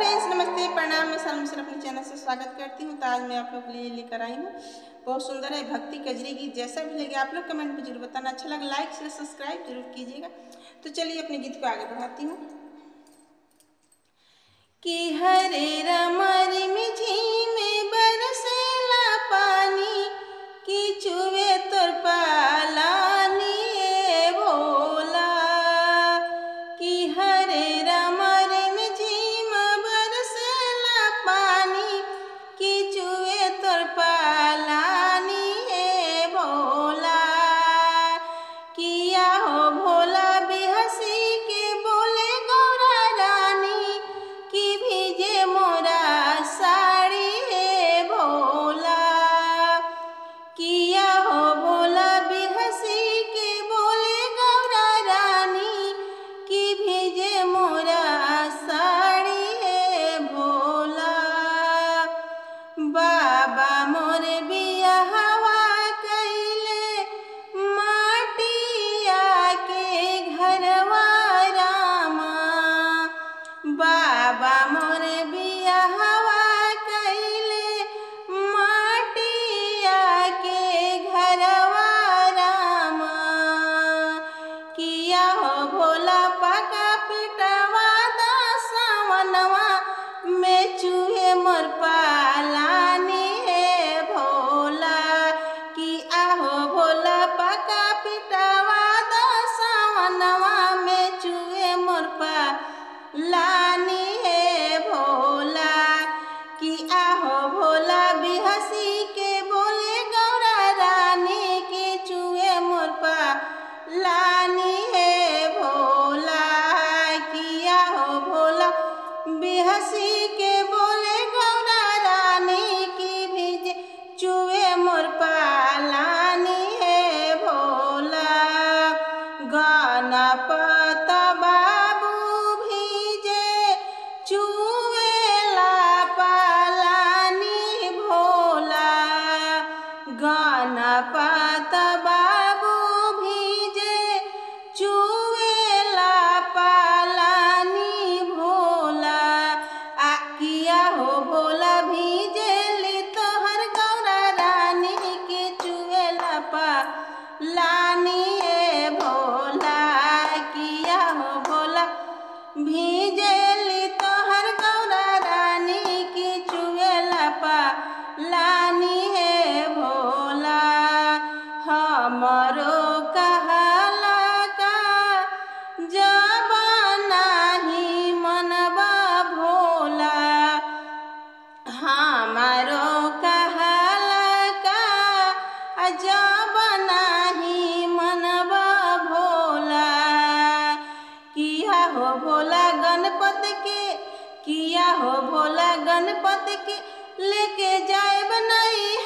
Friends, नमस्ते, प्रणाम। मैं सालम सर अपने चैनल से स्वागत करती हूँ। तो आज मैं आप लोग के लिए लेकर आई हूँ बहुत सुंदर है भक्ति कजरी गीत। जैसा भी लगे आप लोग कमेंट में जरूर बताना। अच्छा लगा लाइक शेयर सब्सक्राइब जरूर कीजिएगा। तो चलिए अपने गीत को आगे बढ़ाती हूँ। कि हरे रमरी मिझी बरसेला पानी कि चुवे तोर पालानी भोला। कि हरे रमरी मिझी बरसेला पानी कि चुवे तोर पालानी भोला। किया हो भोला बिहसी के बोले गौरा रानी कि भीजे मोरा साड़ी है भोला। किया हो भोला बिहसी के बोले गौरा रानी कि भीजे मोरा साड़ी है भोला। बाबा मोर बियाहवा कैले माटिया के घरवा रामा। बाबा मोर बियाहवा कैले माटिया के घरवा रामा। किया हो भोला पका पिटवा दसवनवा में चूहे मोर पालानी है भोला। कि आहो भोला पका पिटवा दसवनवा में चूहे मोर पालानी है भोला। कि आहो भोला बिहसी के बोले गौरा रानी के चूहे मोर पालानी है भोला। किया हो भोला बिहसी के बोले गौरा रानी की भीजे चूहे मोर पालानी है भोला। गणपत बाबू भीजे चूहेला पालानी भोला। गणपत बाबू भीजे चूहेला पालानी भोला। आ किया हो भोला भीजेली तोहर गौरा रानी के चूहेला पालानी है भोला। किया हो भोला भीजेली तोहर गौरा रानी की चूहेला पालानी है भोला। हमरो कहला का जब नाही मनबा भोला। हमारो कहला का जब नाही मनबा भोला। किया हो भोला गणपत के किया हो भोला गणपत के लेके जाए नहीं